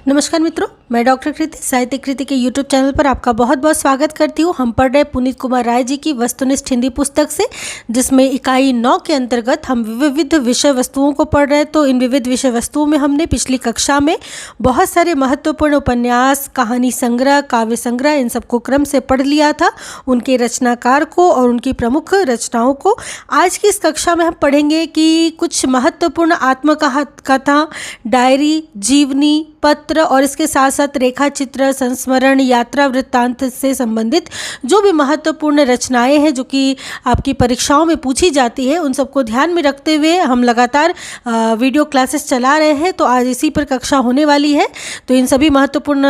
नमस्कार मित्रों, मैं डॉक्टर कृति साहित्य कृति के यूट्यूब चैनल पर आपका बहुत बहुत स्वागत करती हूँ। हम पढ़ रहे पुनीत कुमार राय जी की वस्तुनिष्ठ हिंदी पुस्तक से, जिसमें इकाई 9 के अंतर्गत हम विविध विषय वस्तुओं को पढ़ रहे हैं। तो इन विविध विषय वस्तुओं में हमने पिछली कक्षा में बहुत सारे महत्वपूर्ण उपन्यास, कहानी संग्रह, काव्य संग्रह, इन सबको क्रम से पढ़ लिया था, उनके रचनाकार को और उनकी प्रमुख रचनाओं को। आज की इस कक्षा में हम पढ़ेंगे कि कुछ महत्वपूर्ण आत्मकथा, डायरी, जीवनी, पत्र और इसके साथ साथ रेखा चित्र, संस्मरण, यात्रा वृत्तांत से संबंधित जो भी महत्वपूर्ण रचनाएं हैं जो कि आपकी परीक्षाओं में पूछी जाती है, उन सबको ध्यान में रखते हुए हम लगातार वीडियो क्लासेस चला रहे हैं। तो आज इसी पर कक्षा होने वाली है। तो इन सभी महत्वपूर्ण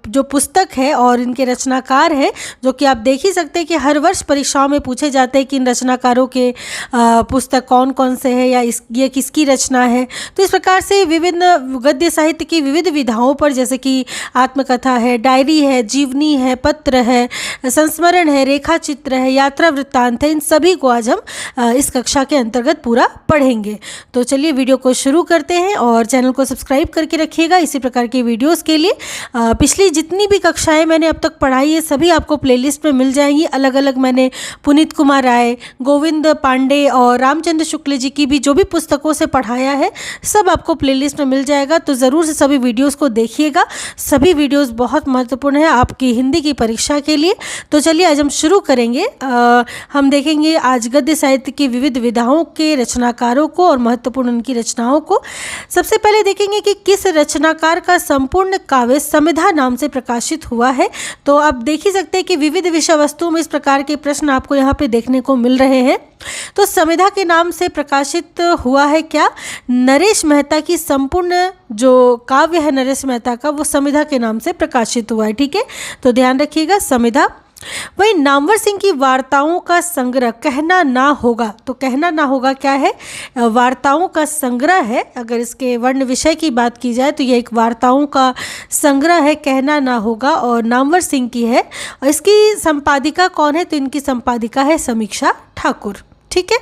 जो पुस्तक है और इनके रचनाकार हैं, जो कि आप देख ही सकते हैं कि हर वर्ष परीक्षाओं में पूछे जाते हैं कि इन रचनाकारों के पुस्तक कौन कौन से हैं या ये किसकी रचना है। तो इस प्रकार से विभिन्न गद्य साहित्य की विविध विधाओं पर, जैसे कि आत्मकथा है, डायरी है, जीवनी है, पत्र है, संस्मरण है, रेखा चित्र है, यात्रा वृत्तांत है, इन सभी को आज हम इस कक्षा के अंतर्गत पूरा पढ़ेंगे। तो चलिए वीडियो को शुरू करते हैं और चैनल को सब्सक्राइब करके रखिएगा इसी प्रकार के वीडियोस के लिए। पिछली जितनी भी कक्षाएं मैंने अब तक पढ़ाई है सभी आपको प्लेलिस्ट में मिल जाएंगी। अलग अलग मैंने पुनीत कुमार राय, गोविंद पांडे और रामचंद्र शुक्ल जी की भी जो भी पुस्तकों से पढ़ाया है सब आपको प्लेलिस्ट में मिल जाएगा। तो ज़रूर से सभी वीडियोस को देखिएगा। सभी वीडियोस बहुत महत्वपूर्ण है आपकी हिंदी की परीक्षा के लिए। तो चलिए आज हम शुरू करेंगे। हम देखेंगे आज गद्य साहित्य की विविध विधाओं के रचनाकारों को और महत्वपूर्ण उनकी रचनाओं को। सबसे पहले देखेंगे कि किस रचनाकार का संपूर्ण काव्य समिधा नाम से प्रकाशित हुआ है। तो आप देख ही सकते हैं कि विविध विषय वस्तुओं में इस प्रकार के प्रश्न आपको यहाँ पे देखने को मिल रहे हैं। तो समिधा के नाम से प्रकाशित हुआ है क्या? नरेश मेहता की संपूर्ण जो काव्य है नरेश मेहता का, वो समिधा के नाम से प्रकाशित हुआ है। ठीक है, तो ध्यान रखिएगा, समिधा। वही नामवर सिंह की वार्ताओं का संग्रह कहना ना होगा। तो कहना ना होगा क्या है? वार्ताओं का संग्रह है। अगर इसके वर्ण विषय की बात की जाए तो यह एक वार्ताओं का संग्रह है, कहना ना होगा, और नामवर सिंह की है। और इसकी संपादिका कौन है? तो इनकी संपादिका है समीक्षा ठाकुर। ठीक है,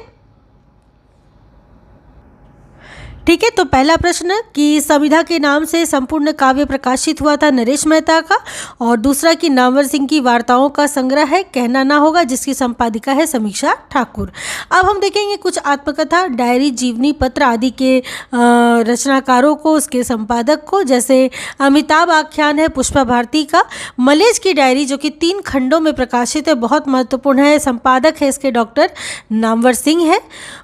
ठीक है। तो पहला प्रश्न कि समिधा के नाम से संपूर्ण काव्य प्रकाशित हुआ था नरेश मेहता का, और दूसरा कि नामवर सिंह की वार्ताओं का संग्रह है कहना ना होगा, जिसकी संपादिका है समीक्षा ठाकुर। अब हम देखेंगे कुछ आत्मकथा, डायरी, जीवनी, पत्र आदि के रचनाकारों को, उसके संपादक को। जैसे अमिताभ आख्यान है पुष्पा भारती का। मलेज की डायरी जो कि 3 खंडों में प्रकाशित है, बहुत महत्वपूर्ण है। संपादक है इसके डॉक्टर नामवर सिंह है।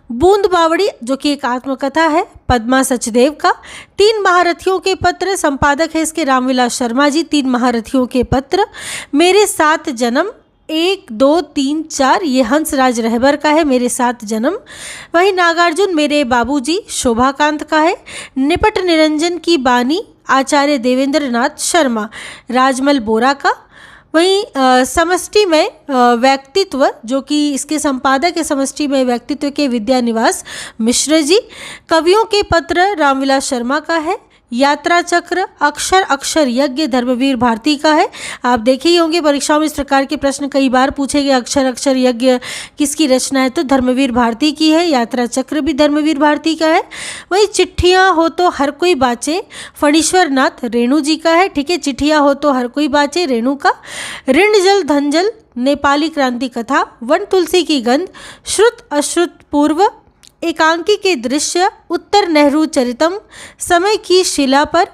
बूंद बावड़ी जो कि एक आत्मकथा है पद्मा सचदेव का। 3 महारथियों के पत्र, संपादक है इसके रामविलास शर्मा जी। 3 महारथियों के पत्र। मेरे 7 जन्म 1, 2, 3, 4 ये हंसराज रहबर का है, मेरे 7 जन्म। वही नागार्जुन मेरे बाबूजी शोभाकांत का है। निपट निरंजन की बानी आचार्य देवेंद्र नाथ शर्मा, राजमल बोरा का। वहीं समष्टि में व्यक्तित्व जो कि इसके संपादक है समष्टि में व्यक्तित्व के विद्यानिवास मिश्र जी। कवियों के पत्र रामविलास शर्मा का है। यात्रा चक्र अक्षर अक्षर यज्ञ धर्मवीर भारती का है। आप देखे ही होंगे परीक्षाओं में इस प्रकार के प्रश्न कई बार पूछे गए। अक्षर अक्षर यज्ञ किसकी रचना है? तो धर्मवीर भारती की है। यात्रा चक्र भी धर्मवीर भारती का है। वही चिट्ठियाँ हो तो हर कोई बाचे फणीश्वर नाथ रेणु जी का है। ठीक है, चिट्ठियाँ हो तो हर कोई बाचे रेणु का। ऋण जल धन जल नेपाली क्रांति कथा, वन तुलसी की गंध, श्रुत अश्रुत पूर्व, एकांकी के दृश्य, उत्तर नेहरू चरितम, समय की शिला पर,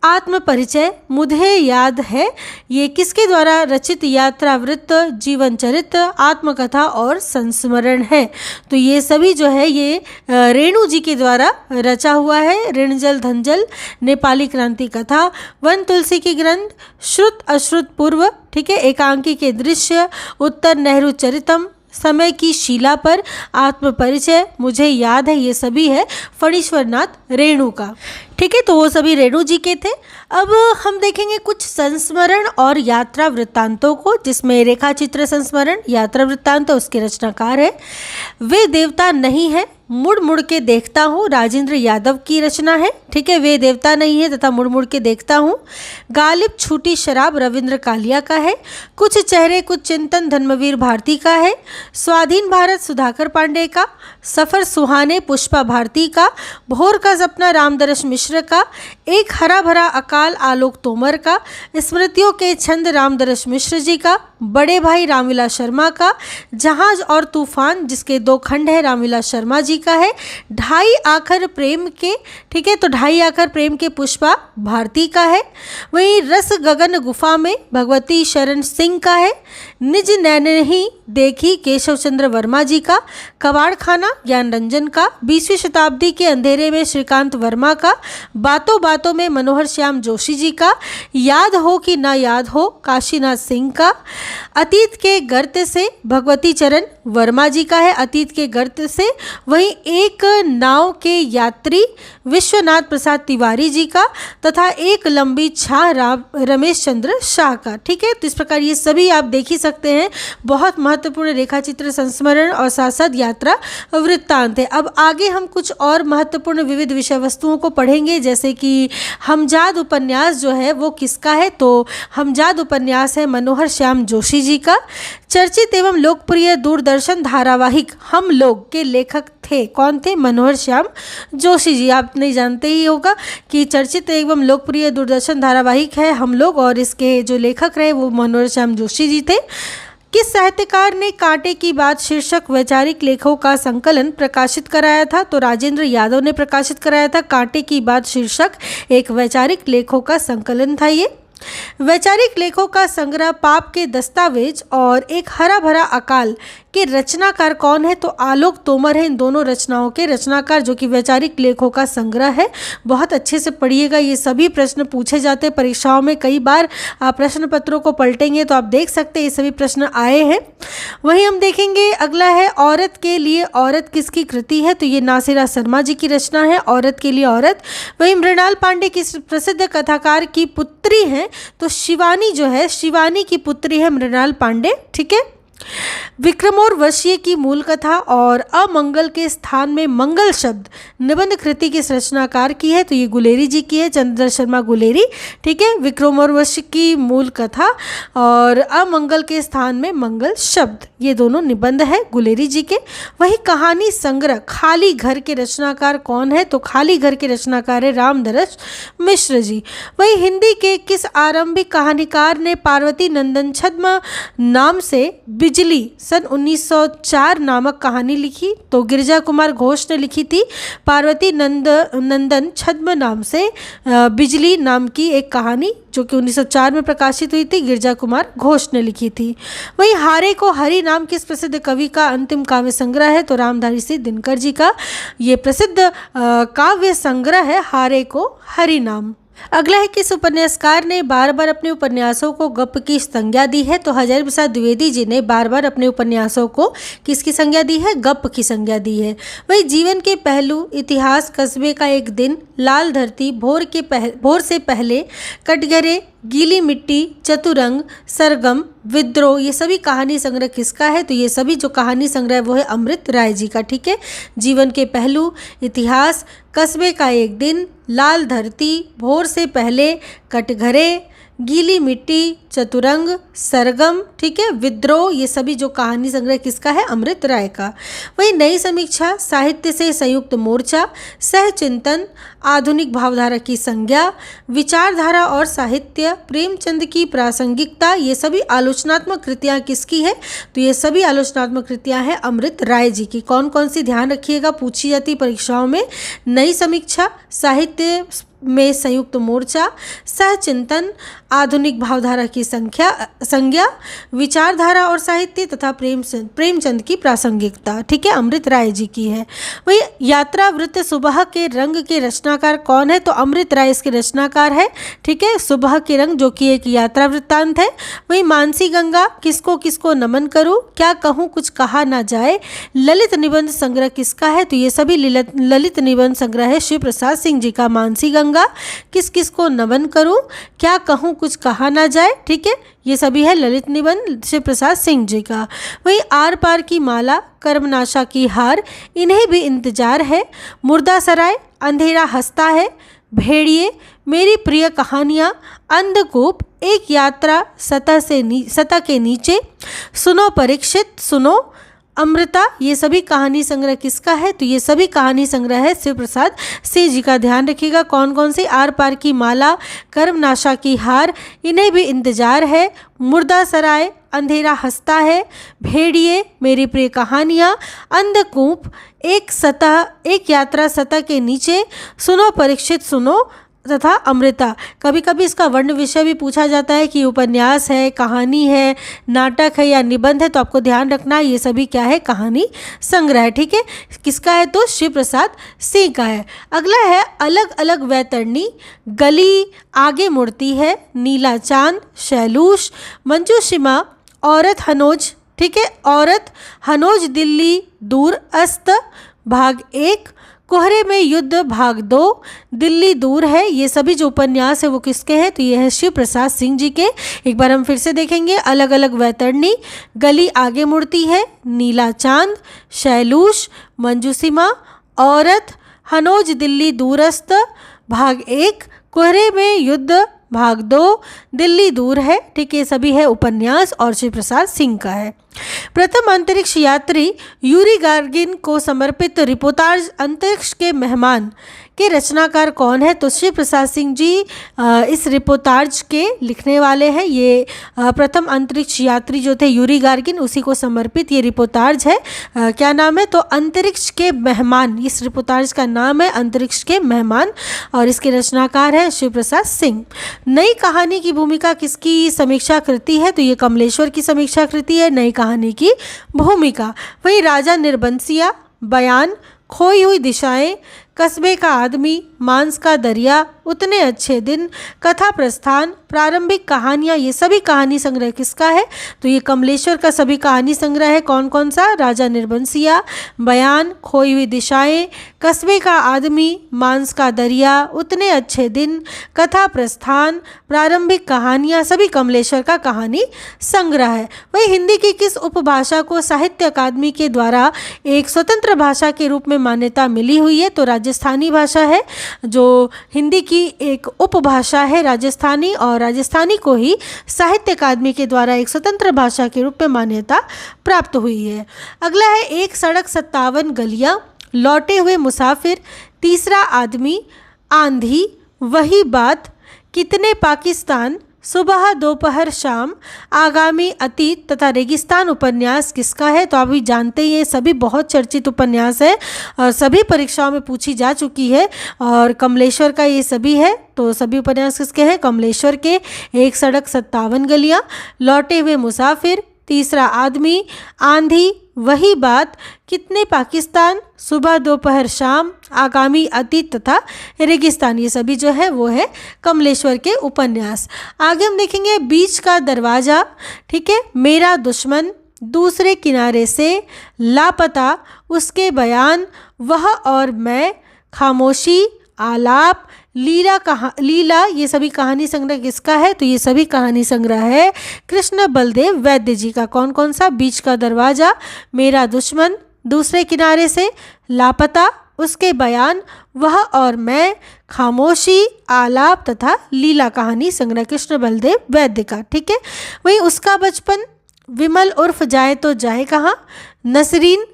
आत्म परिचय, मुझे याद है, ये किसके द्वारा रचित यात्रा वृत्त, जीवन चरित्र, आत्मकथा और संस्मरण है। तो ये सभी जो है ये रेणु जी के द्वारा रचा हुआ है। ऋणजल धनजल, नेपाली क्रांति कथा, वन तुलसी की ग्रंथ, श्रुत अश्रुत पूर्व, ठीक है, एकांकी के दृश्य, उत्तर नेहरू चरितम, समय की शिला पर, आत्म परिचय, मुझे याद है, ये सभी है फणीश्वर नाथ रेणु का। ठीक है, तो वो सभी रेणु जी के थे। अब हम देखेंगे कुछ संस्मरण और यात्रा वृत्तांतों को, जिसमें रेखा चित्र संस्मरण, यात्रा वृत्तांत उसके रचनाकार है वे देवता नहीं है, मुड़ मुड़ के देखता हूँ, राजेंद्र यादव की रचना है। ठीक है, वे देवता नहीं है तथा मुड़ मुड़ के देखता हूँ। गालिब छूटी शराब रविंद्र कालिया का है। कुछ चेहरे कुछ चिंतन धर्मवीर भारती का है। स्वाधीन भारत सुधाकर पांडे का। सफ़र सुहाने पुष्पा भारती का। भोर का सपना रामदरस मिश्र मिश्र का, एक हरा भरा अकाल आलोक तोमर का, स्मृतियों के छंद रामदरस मिश्र जी का, बड़े भाई रामविलास शर्मा का, जहाज और तूफान जिसके 2 खंड है रामविलास शर्मा जी का है, ढाई आखर प्रेम के, ठीक है, तो ढाई आखर प्रेम के पुष्पा भारती का है। वहीं रस गगन गुफा में भगवती शरण सिंह का है, निज नैने ही देखी केशव चंद्र वर्मा जी का, कबाड़ खाना ज्ञान रंजन का, 20वीं शताब्दी के अंधेरे में श्रीकांत वर्मा का, बातों बातों में मनोहर श्याम जोशी जी का, याद हो कि ना याद हो काशीनाथ सिंह का, अतीत के गर्त से भगवती चरण वर्मा जी का है, अतीत के गर्त से। वहीं एक नाव के यात्री विश्वनाथ प्रसाद तिवारी जी का, तथा एक लंबी छाह रमेश चंद्र शाह का। ठीक है, तो इस प्रकार ये सभी आप देख ही सकते हैं, बहुत महत्वपूर्ण रेखाचित्र, संस्मरण और साथ साथ यात्रा वृत्तांत है। अब आगे हम कुछ और महत्वपूर्ण विविध विषय वस्तुओं को पढ़ेंगे, जैसे कि हमजाद उपन्यास जो है वो किसका है, तो हमजाद उपन्यास है मनोहर श्याम जोशी जी का। चर्चित एवं लोकप्रिय दूरदर्शन धारावाहिक हम लोग के लेखक थे, कौन थे? मनोहर श्याम जोशी जी। आप नहीं जानते ही होगा कि चर्चित एवं लोकप्रिय दूरदर्शन धारावाहिक है हम लोग, और इसके जो लेखक रहे वो मनोहर श्याम जोशी जी थे। किस साहित्यकार ने कांटे की बात शीर्षक वैचारिक लेखों का संकलन प्रकाशित कराया था? तो राजेंद्र यादव ने प्रकाशित कराया था। कांटे की बात शीर्षक एक वैचारिक लेखों का संकलन था ये। वैचारिक लेखों का संग्रह पाप के दस्तावेज और एक हरा भरा अकाल के रचनाकार कौन है? तो आलोक तोमर है इन दोनों रचनाओं के रचनाकार, जो कि वैचारिक लेखों का संग्रह है। बहुत अच्छे से पढ़िएगा, ये सभी प्रश्न पूछे जाते हैं परीक्षाओं में। कई बार आप प्रश्न पत्रों को पलटेंगे तो आप देख सकते हैं ये सभी प्रश्न आए हैं। वहीं हम देखेंगे अगला है औरत के लिए औरत किसकी कृति है? तो ये नासिरा शर्मा जी की रचना है, औरत के लिए औरत। वहीं मृणाल पांडे किस प्रसिद्ध कथाकार की पुत्री है? तो शिवानी जो है, शिवानी की पुत्री है मृणाल पांडे। ठीक है। विक्रमोर्वशीय की मूल कथा और अमंगल के स्थान में मंगल शब्द निबंध कृति किस रचनाकार की है? तो ये गुलेरी जी की है, चंद्र शर्मा गुलेरी। ठीक है, विक्रमोर्वशीय की मूल कथा और अमंगल के स्थान में मंगल शब्द, ये दोनों निबंध है गुलेरी जी के। वही कहानी संग्रह खाली घर के रचनाकार कौन है? तो खाली घर के रचनाकार है रामदरस मिश्र जी। वही हिंदी के किस आरंभिक कहानीकार ने पार्वती नंदन छद्म नाम से बिजली सन 1904 नामक कहानी लिखी? तो गिरिजा कुमार घोष ने लिखी थी। पार्वती नंदन छद्म नाम से बिजली नाम की एक कहानी जो कि 1904 में प्रकाशित हुई थी, गिरिजा कुमार घोष ने लिखी थी। वहीं हारे को हरि नाम किस प्रसिद्ध कवि का अंतिम काव्य संग्रह है? तो रामधारी सिंह दिनकर जी का ये प्रसिद्ध काव्य संग्रह है हारे को हरि नाम। अगला है किस उपन्यासकार ने बार बार अपने उपन्यासों को गप की संज्ञा दी है? तो हजारी प्रसाद द्विवेदी जी ने बार बार अपने उपन्यासों को किसकी संज्ञा दी है? गप की संज्ञा दी है। वही जीवन के पहलू, इतिहास, कस्बे का एक दिन, लाल धरती, भोर से पहले, कटघरे, गीली मिट्टी, चतुरंग, सरगम, विद्रोह, ये सभी कहानी संग्रह किसका है? तो ये सभी जो कहानी संग्रह है वो है अमृत राय जी का। ठीक है, जीवन के पहलू, इतिहास, कस्बे का एक दिन, लाल धरती, भोर से पहले, कटघरे, गीली मिट्टी, चतुरंग, सरगम, ठीक है, विद्रोह, ये सभी जो कहानी संग्रह किसका है? अमृत राय का। वही नई समीक्षा, साहित्य से संयुक्त मोर्चा, सहचिंतन, आधुनिक भावधारा की संज्ञा, विचारधारा और साहित्य, प्रेमचंद की प्रासंगिकता, ये सभी आलोचनात्मक कृतियाँ किसकी है? तो ये सभी आलोचनात्मक कृतियाँ हैं अमृत राय जी की। कौन कौन सी ध्यान रखिएगा, पूछी जाती परीक्षाओं में? नई समीक्षा, साहित्य में संयुक्त मोर्चा, सहचिंतन, आधुनिक भावधारा की संज्ञा, विचारधारा और साहित्य तथा प्रेमचंद की प्रासंगिकता। ठीक है, अमृत राय जी की है। वही यात्रा वृत्त सुबह के रंग के रचनाकार कौन है? तो अमृत राय इसके रचनाकार है। ठीक है, सुबह के रंग जो कि एक यात्रा वृत्तांत है। वही मानसी गंगा, किसको किसको नमन करूं, क्या कहूँ कुछ कहा ना जाए, ललित निबंध संग्रह किसका है? तो ये सभी ललित निबंध संग्रह है शिव प्रसाद सिंह जी का। मानसी गंगा, किस किस को नमन करूं, क्या कहूँ कुछ कहा ना जाए, ठीक है, ये सभी है ललित निबंध शिव प्रसाद सिंह जी का। वही आर पार की माला, कर्मनाशा की हार, इन्हें भी इंतजार है, मुर्दा सराय, अंधेरा हंसता है, भेड़िए, मेरी प्रिय कहानियाँ, अंधकूप, एक यात्रा सतह के नीचे, सुनो परीक्षित सुनो, अमृता, ये सभी कहानी संग्रह किसका है? तो ये सभी कहानी संग्रह है शिव प्रसाद सिंह जी का। ध्यान रखिएगा कौन कौन सी, आर पार की माला, कर्मनाशा की हार, इन्हें भी इंतजार है, मुर्दा सराय, अंधेरा हंसता है, भेड़िए, मेरी प्रिय कहानियाँ, अंधकूप, एक यात्रा सतह के नीचे, सुनो परीक्षित सुनो तथा अमृता। कभी कभी इसका वर्ण विषय भी पूछा जाता है कि उपन्यास है, कहानी है, नाटक है या निबंध है, तो आपको ध्यान रखना है ये सभी क्या है? कहानी संग्रह है। ठीक है, किसका है? तो शिव प्रसाद सिंह का है। अगला है अलग अलग वैतरणी, गली आगे मुड़ती है, नीला चांद, शैलूष, मंजूषिमा, औरत हनोज। ठीक है, औरत हनोज, दिल्ली दूर अस्त भाग 1, कोहरे में युद्ध भाग 2, दिल्ली दूर है। ये सभी जो उपन्यास है वो किसके हैं? तो ये है शिव प्रसाद सिंह जी के। एक बार हम फिर से देखेंगे, अलग अलग वैतरणी, गली आगे मुड़ती है, नीला चांद, शैलूष, मंजूषिमा, औरत हनोज, दिल्ली दूरस्थ भाग 1, कोहरे में युद्ध भाग 2, दिल्ली दूर है। ठीक है, सभी है उपन्यास और शिव प्रसाद सिंह का है। प्रथम अंतरिक्ष यात्री यूरी गार्गिन को समर्पित रिपोर्टाज अंतरिक्ष के मेहमान के रचनाकार कौन है? तो शिव प्रसाद सिंह जी इस रिपोर्टाज के लिखने वाले हैं। ये प्रथम अंतरिक्ष यात्री जो थे यूरी गार्गिन, उसी को समर्पित ये रिपोर्टाज है। क्या नाम है? तो अंतरिक्ष के मेहमान, इस रिपोर्टाज का नाम है अंतरिक्ष के मेहमान और इसके रचनाकार हैं शिव प्रसाद सिंह। नई कहानी की भूमिका किसकी समीक्षा कृति है? तो ये कमलेश्वर की समीक्षा कृति है नई कहानी की भूमिका। वही राजा निर्बंसिया, बयान, खोई हुई दिशाएं, कस्बे का आदमी, मांस का दरिया, उतने अच्छे दिन, कथा प्रस्थान, प्रारंभिक कहानियाँ, ये सभी कहानी संग्रह किसका है? तो ये कमलेश्वर का सभी कहानी संग्रह है। कौन कौन सा? राजा निर्बंसिया, बयान, खोई हुई दिशाएं, कस्बे का आदमी, मांस का दरिया, उतने अच्छे दिन, कथा प्रस्थान, प्रारंभिक कहानियाँ, सभी कमलेश्वर का कहानी संग्रह है। वही हिंदी की किस उपभाषा को साहित्य अकादमी के द्वारा एक स्वतंत्र भाषा के रूप में मान्यता मिली हुई है? तो राजस्थानी भाषा है, जो हिंदी की एक उपभाषा है राजस्थानी, और राजस्थानी को ही साहित्य अकादमी के द्वारा एक स्वतंत्र भाषा के रूप में मान्यता प्राप्त हुई है। अगला है एक सड़क 57 गलियां, लौटे हुए मुसाफिर, तीसरा आदमी, आंधी, वही बात, कितने पाकिस्तान, सुबह दोपहर शाम, आगामी अतीत तथा रेगिस्तान उपन्यास किसका है? तो आप भी जानते ही हैं, सभी बहुत चर्चित उपन्यास है और सभी परीक्षाओं में पूछी जा चुकी है और कमलेश्वर का ये सभी है। तो सभी उपन्यास किसके हैं? कमलेश्वर के। एक सड़क 57 गलियां, लौटे हुए मुसाफिर, तीसरा आदमी, आंधी, वही बात, कितने पाकिस्तान, सुबह दोपहर शाम, आगामी अतीत तथा रेगिस्तान, ये सभी जो है वो है कमलेश्वर के उपन्यास। आगे हम देखेंगे बीच का दरवाज़ा, ठीक है, मेरा दुश्मन, दूसरे किनारे से, लापता, उसके बयान, वह और मैं, खामोशी, आलाप, लीला, ये सभी कहानी संग्रह किसका है? तो ये सभी कहानी संग्रह है कृष्ण बलदेव वैद्य जी का। कौन कौन सा? बीच का दरवाज़ा, मेरा दुश्मन, दूसरे किनारे से, लापता, उसके बयान, वह और मैं, खामोशी, आलाप तथा लीला कहानी संग्रह कृष्ण बलदेव वैद्य का। ठीक है, वही उसका बचपन, विमल उर्फ जाए तो जाए कहाँ, नसरीन,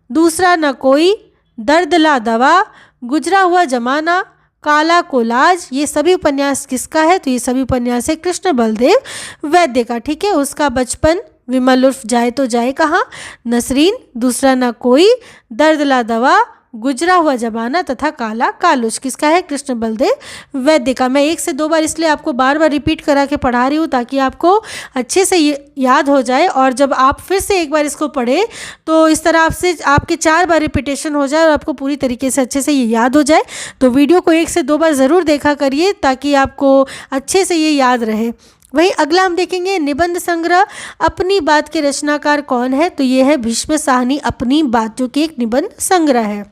दूसरा न कोई, दर्द ला दवा, गुजरा हुआ जमाना, काला कोलाज, ये सभी उपन्यास किसका है? तो ये सभी उपन्यास है कृष्ण बलदेव वैद्य का। ठीक है, उसका बचपन, विमल उर्फ जाए तो जाए कहाँ, नसरीन, दूसरा ना कोई, दर्द ला दवा, गुजरा हुआ जमाना तथा काला कालुश किसका है? कृष्ण बलदेव वैद्य का। मैं 1 से 2 बार इसलिए आपको बार बार रिपीट करा के पढ़ा रही हूँ ताकि आपको अच्छे से याद हो जाए, और जब आप फिर से एक बार इसको पढ़ें तो इस तरह आपसे आपके 4 बार रिपीटेशन हो जाए और आपको पूरी तरीके से अच्छे से ये याद हो जाए। तो वीडियो को 1 से 2 बार ज़रूर देखा करिए ताकि आपको अच्छे से ये याद रहे। वही अगला हम देखेंगे निबंध संग्रह अपनी बात के रचनाकार कौन है? तो ये है भीष्म साहनी अपनी बात, जो कि एक निबंध संग्रह है।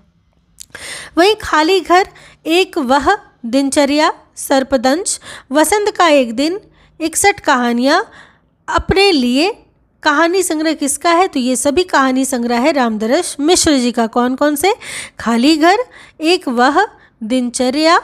वहीं खाली घर, एक वह दिनचर्या, सर्पदंश, वसंत का एक दिन, 61 कहानियाँ, अपने लिए कहानी संग्रह किसका है? तो ये सभी कहानी संग्रह है रामदरस मिश्र जी का। कौन कौन से? खाली घर, एक वह दिनचर्या,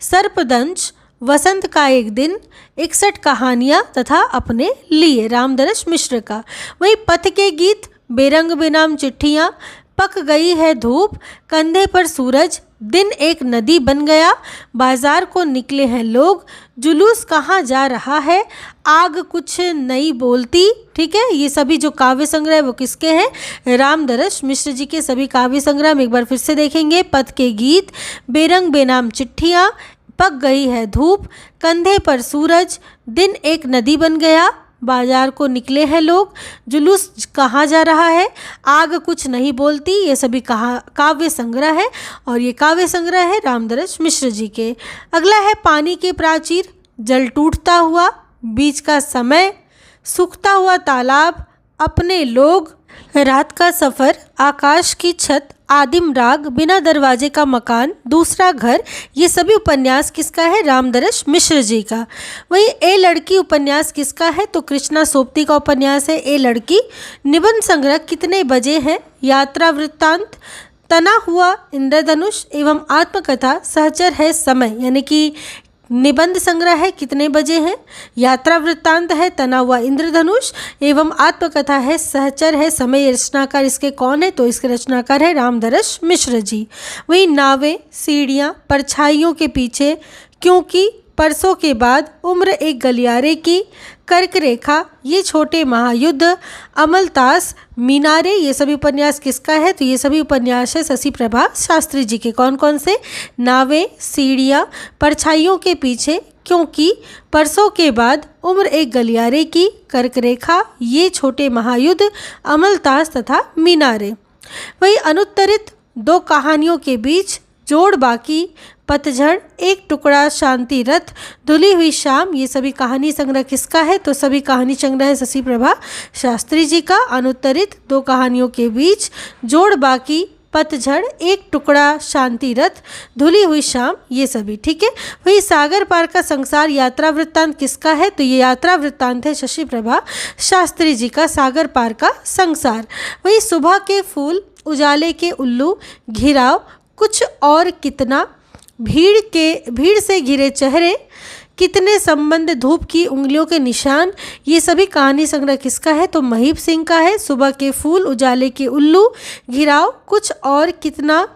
सर्पदंश, वसंत का एक दिन, 61 कहानियाँ तथा अपने लिए, रामदरस मिश्र का। वही पथ के गीत, बेरंग बेनाम चिट्ठियाँ, पक गई है धूप, कंधे पर सूरज, दिन एक नदी बन गया, बाजार को निकले हैं लोग, जुलूस कहाँ जा रहा है, आग कुछ नई बोलती। ठीक है, ये सभी जो काव्य संग्रह है वो किसके हैं? रामदरस मिश्र जी के सभी काव्य संग्रह हम एक बार फिर से देखेंगे। पद के गीत, बेरंग बेनाम चिट्ठियाँ, पक गई है धूप, कंधे पर सूरज, दिन एक नदी बन गया, बाजार को निकले हैं लोग, जुलूस कहाँ जा रहा है, आग कुछ नहीं बोलती। ये सभी काव्य संग्रह है और ये काव्य संग्रह है रामदरस मिश्र जी के। अगला है पानी के प्राचीर, जल टूटता हुआ, बीच का समय, सूखता हुआ तालाब, अपने लोग, रात का सफ़र, आकाश की छत, आदिम राग, बिना दरवाजे का मकान, दूसरा घर। ये सभी उपन्यास किसका है? रामदरस मिश्र जी का। वहीं ए लड़की उपन्यास किसका है? तो कृष्णा सोबती का उपन्यास है ए लड़की। निबंध संग्रह कितने बजे हैं? यात्रा वृत्तांत, तना हुआ इंद्रधनुष एवं आत्मकथा सहचर है समय। यानी कि निबंध संग्रह है कितने बजे हैं, यात्रा वृत्तांत है, तना हुआ इंद्रधनुष एवं आत्मकथा है सहचर है समय। ये रचनाकार इसके कौन है? तो इसके रचनाकार है रामदरस मिश्र जी। वहीं नावें, सीढ़ियाँ, परछाइयों के पीछे, क्योंकि, परसों के बाद, उम्र एक गलियारे की, कर्क रेखा, ये छोटे महायुद्ध, अमलतास, मीनारे। ये सभी उपन्यास किसका है? तो ये सभी उपन्यास है शशि प्रभा शास्त्री जी के। कौन कौन से? नावें, सीढ़ियाँ, परछाइयों के पीछे, क्योंकि, परसों के बाद, उम्र एक गलियारे की, कर्क रेखा, ये छोटे महायुद्ध, अमलतास तथा मीनारे। वही अनुत्तरित दो कहानियों के बीच, जोड़ बाकी, पतझड़, एक टुकड़ा, शांति रथ, धुली हुई शाम। ये सभी कहानी संग्रह किसका है? तो सभी कहानी संग्रह है शशि प्रभा शास्त्री जी का। अनुत्तरित दो कहानियों के बीच, जोड़ बाकी, पतझड़, एक टुकड़ा, शांति रथ, धुली हुई शाम, ये सभी। ठीक है। वही सागर पार का संसार यात्रा वृत्तांत किसका है? तो ये यात्रा वृत्तांत है शशि प्रभा शास्त्री जी का, सागर पार का संसार। वही सुबह के फूल, उजाले के उल्लू, घिराव, कुछ और कितना, भीड़ से घिरे चेहरे, कितने संबंध, धूप की उंगलियों के निशान। ये सभी कहानी संग्रह किसका है? तो महीप सिंह का है। सुबह के फूल, उजाले के उल्लू, घिराव, कुछ और कितना,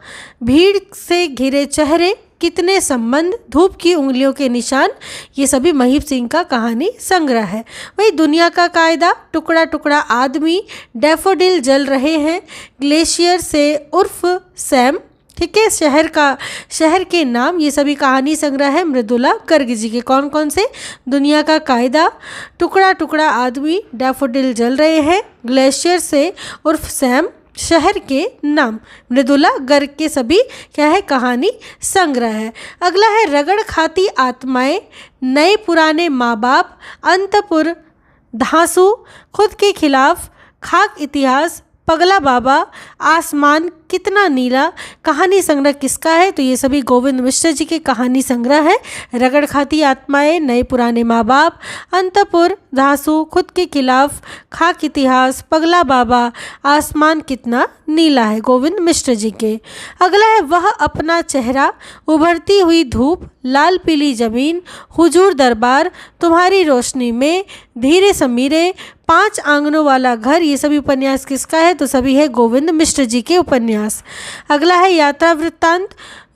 भीड़ से घिरे चेहरे, कितने संबंध, धूप की उंगलियों के निशान। ये सभी महीप सिंह का कहानी संग्रह है। वही दुनिया का कायदा, टुकड़ा टुकड़ा आदमी, डैफोडिल जल रहे हैं, ग्लेशियर से उर्फ सैम। ठीक है। शहर के नाम, ये सभी कहानी संग्रह है मृदुला गर्ग जी के। कौन कौन से? दुनिया का कायदा, टुकड़ा टुकड़ा आदमी, डैफोडिल जल रहे हैं, ग्लेशियर से उर्फ सैम, शहर के नाम, मृदुला गर्ग के सभी क्या है? कहानी संग्रह है। अगला है रगड़ खाती आत्माएं, नए पुराने माँ बाप, अंतपुर, धांसू, खुद के खिलाफ, खाक इतिहास, पगला बाबा, आसमान कितना नीला। कहानी संग्रह किसका है? तो ये सभी गोविंद मिश्र जी के कहानी संग्रह है। रगड़ खाती आत्माएं, नए पुराने माँ बाप, अंतपुर, धांसू, खुद के खिलाफ, खाक इतिहास, पगला बाबा, आसमान कितना नीला है गोविंद मिश्र जी के। अगला है वह अपना चेहरा, उभरती हुई धूप, लाल पीली जमीन, हुजूर दरबार, तुम्हारी रोशनी में, धीरे समीरे, 5 आंगनों वाला घर। ये सभी उपन्यास किसका है? तो सभी है गोविंद मिश्र जी के उपन्यास। अगला है यात्रा वृत्तांत,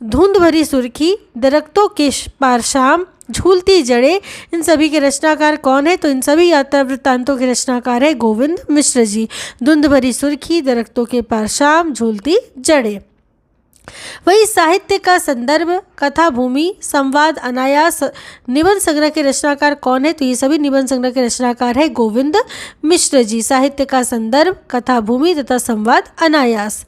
धुंध भरी सुर्खी, दरख्तों के पार शाम, झूलती जड़ें। इन सभी के रचनाकार कौन है? तो इन सभी यात्रा वृत्तांतों के रचनाकार है गोविंद मिश्र जी। धुंध भरी सुर्खी, दरख्तों के पार शाम, झूलती जड़ें। वही साहित्य का संदर्भ, कथा भूमि, संवाद, अनायास। निबंध संग्रह के रचनाकार कौन है? तो ये सभी निबंध संग्रह के रचनाकार है गोविंद मिश्र जी। साहित्य का संदर्भ, कथा भूमि तथा संवाद, अनायास।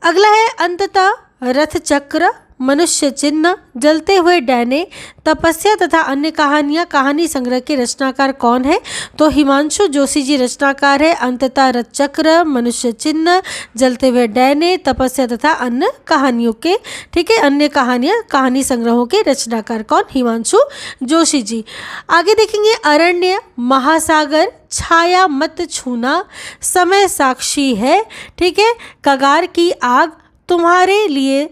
अगला है अंततः रथ चक्र, मनुष्य चिन्ह, जलते हुए डैने, तपस्या तथा अन्य कहानियाँ। कहानी संग्रह के रचनाकार कौन है? तो हिमांशु जोशी जी रचनाकार है। अंततः रथ चक्र, मनुष्य चिन्ह, जलते हुए डैने, तपस्या तथा अन्य कहानियों के। ठीक है। अन्य कहानियाँ, कहानी संग्रहों के रचनाकार कौन? हिमांशु जोशी जी। आगे देखेंगे अरण्य, महासागर, छाया मत छूना, समय साक्षी है। ठीक है। कगार की आग, तुम्हारे लिए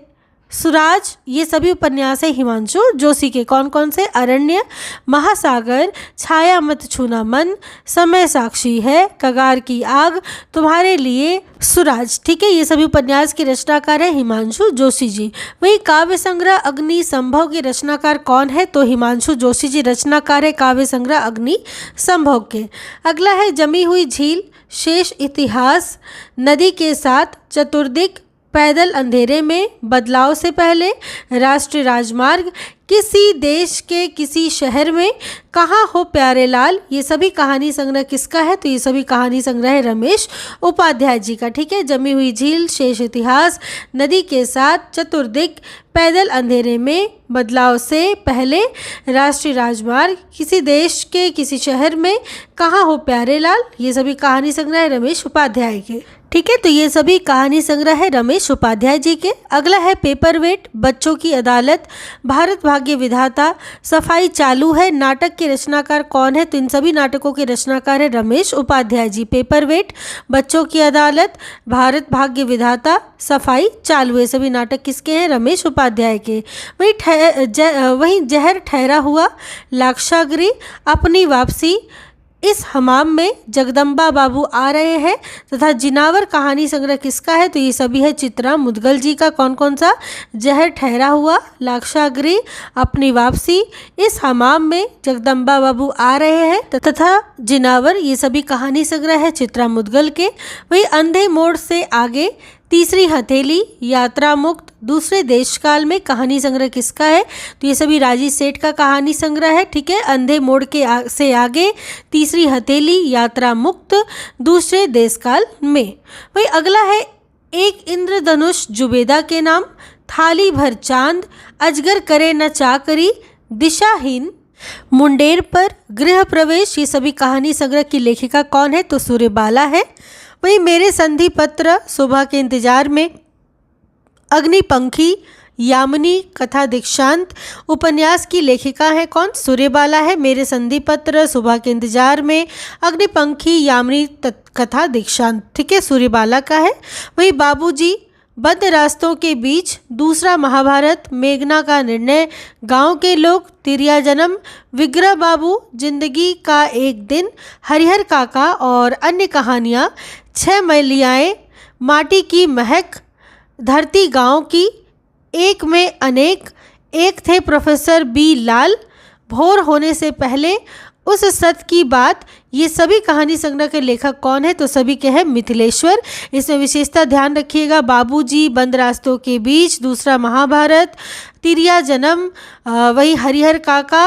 सुराज, ये सभी उपन्यास है हिमांशु जोशी के। कौन कौन से? अरण्य, महासागर, छाया मत छूना मन, समय साक्षी है, कगार की आग, तुम्हारे लिए, सुराज। ठीक है, ये सभी उपन्यास के रचनाकार है हिमांशु जोशी जी। वही काव्य संग्रह अग्नि संभव के रचनाकार कौन है? तो हिमांशु जोशी जी रचनाकार है काव्य संग्रह अग्नि संभव के। अगला है जमी हुई झील, शेष इतिहास, नदी के साथ, चतुर्दिक, पैदल अंधेरे में, बदलाव से पहले, राष्ट्रीय राजमार्ग, किसी देश के किसी शहर में, कहाँ हो प्यारे लाल। ये सभी कहानी संग्रह किसका है? तो ये सभी कहानी संग्रह है रमेश उपाध्याय जी का। ठीक है, जमी हुई झील, शेष इतिहास, नदी के साथ, चतुर्दिक, पैदल अंधेरे में, बदलाव से पहले, राष्ट्रीय राजमार्ग, किसी देश के किसी शहर में, कहाँ हो प्यारे लाल। ये सभी कहानी संग्रह है रमेश उपाध्याय के। ठीक है, तो ये सभी कहानी संग्रह है रमेश उपाध्याय जी के। अगला है पेपरवेट, बच्चों की अदालत, भारत भाग्य विधाता, सफाई चालू है। नाटक के रचनाकार कौन है? तो इन सभी नाटकों के रचनाकार है रमेश उपाध्याय जी। पेपरवेट, बच्चों की अदालत, भारत भाग्य विधाता, सफाई चालू है, सभी नाटक किसके हैं? रमेश उपाध्याय के। वहीं जहर ठहरा हुआ, लाक्षागृह, अपनी वापसी, इस हमाम में, जगदम्बा बाबू आ रहे हैं तथा जिनावर कहानी संग्रह किसका है? तो ये सभी है चित्रा मुदगल जी का। कौन कौन सा? जहर ठहरा हुआ, लाक्षागृह, अपनी वापसी, इस हमाम में, जगदम्बा बाबू आ रहे हैं तथा जिनावर, ये सभी कहानी संग्रह है चित्रा मुदगल के। वही अंधे मोड़ से आगे, तीसरी हथेली, यात्रा मुक्त, दूसरे देशकाल में, कहानी संग्रह किसका है? तो ये सभी राजीव सेठ का कहानी संग्रह है। ठीक है, अंधे मोड़ के से आगे, तीसरी हथेली, यात्रा मुक्त, दूसरे देशकाल में। वही अगला है एक इंद्रधनुष जुबेदा के नाम, थाली भर चांद, अजगर करे न चाकरी, दिशाहीन, मुंडेर पर, गृह प्रवेश, ये सभी कहानी संग्रह की लेखिका कौन है? तो सूर्यबाला है। वही मेरे संधि पत्र, सुबह के इंतजार में, अग्निपंखी, यामिनी, कथा दीक्षांत, उपन्यास की लेखिका है कौन? सूर्यबाला है। मेरे संधि पत्र, सुबह के इंतजार में, अग्निपंखी, यामिनी, कथा दीक्षांत, ठीक है, सूर्यबाला का है। वही बाबूजी, बंद रास्तों के बीच, दूसरा महाभारत, मेघना का निर्णय, गांव के लोग, तिरिया जन्म, विग्रह बाबू, जिंदगी का एक दिन, हरिहर काका और अन्य कहानियाँ, 6 मैलियाएँ, माटी की महक, धरती गांव की, एक में अनेक, एक थे प्रोफेसर बी लाल, भोर होने से पहले, उस सत की बात, ये सभी कहानी संग्रह के लेखक कौन है? तो सभी के हैं मिथिलेश्वर। इसमें विशेषता ध्यान रखिएगा, बाबूजी, बंद रास्तों के बीच, दूसरा महाभारत, तिरिया जन्म, वही हरिहर काका,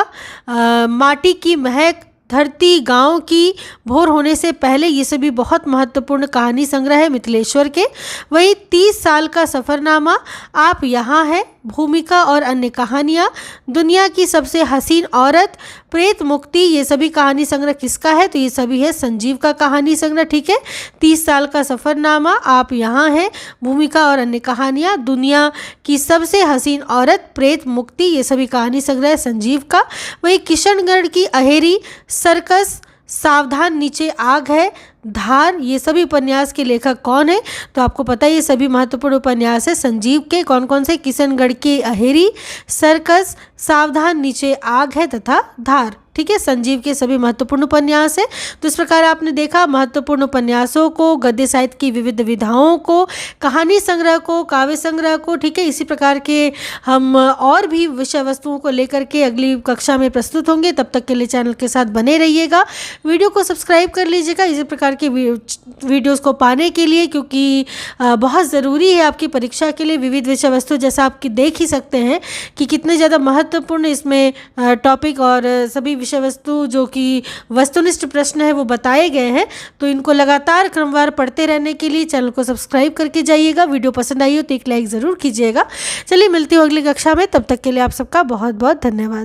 माटी की महक, धरती गांव की, भोर होने से पहले, ये सभी बहुत महत्वपूर्ण कहानी संग्रह है मिथिलेश्वर के। वही 30 साल का सफ़रनामा, आप यहाँ है, भूमिका और अन्य कहानियाँ, दुनिया की सबसे हसीन औरत, प्रेत मुक्ति, ये सभी कहानी संग्रह किसका है? तो ये सभी है संजीव का कहानी संग्रह। ठीक है, 30 साल का सफ़रनामा, आप यहाँ है, भूमिका और अन्य कहानियाँ, दुनिया की सबसे हसीन औरत, प्रेत मुक्ति, ये सभी कहानी संग्रह है संजीव का। वही किशनगढ़ की अहेरी, सर्कस, सावधान नीचे आग है, धार, ये सभी उपन्यास के लेखक कौन है? तो आपको पता है ये सभी महत्वपूर्ण उपन्यास है संजीव के। कौन कौन से? किशनगढ़ की अहेरी, सर्कस, सावधान नीचे आग है तथा धार। ठीक है, संजीव के सभी महत्वपूर्ण उपन्यास है। तो इस प्रकार आपने देखा महत्वपूर्ण उपन्यासों को, गद्य साहित्य की विविध विधाओं को, कहानी संग्रह को, काव्य संग्रह को। ठीक है, इसी प्रकार के हम और भी विषय वस्तुओं को लेकर के अगली कक्षा में प्रस्तुत होंगे। तब तक के लिए चैनल के साथ बने रहिएगा, वीडियो को सब्सक्राइब कर लीजिएगा इसी प्रकार के वीडियोस को पाने के लिए, क्योंकि बहुत ज़रूरी है आपकी परीक्षा के लिए। विविध विषय वस्तु जैसा आप देख ही सकते हैं कि कितने ज़्यादा महत्वपूर्ण इसमें टॉपिक और सभी विषय वस्तु जो कि वस्तुनिष्ठ प्रश्न है वो बताए गए हैं। तो इनको लगातार क्रमवार पढ़ते रहने के लिए चैनल को सब्सक्राइब करके जाइएगा। वीडियो पसंद आई हो तो एक लाइक ज़रूर कीजिएगा। चलिए मिलती हूँ अगली कक्षा में, तब तक के लिए आप सबका बहुत बहुत धन्यवाद।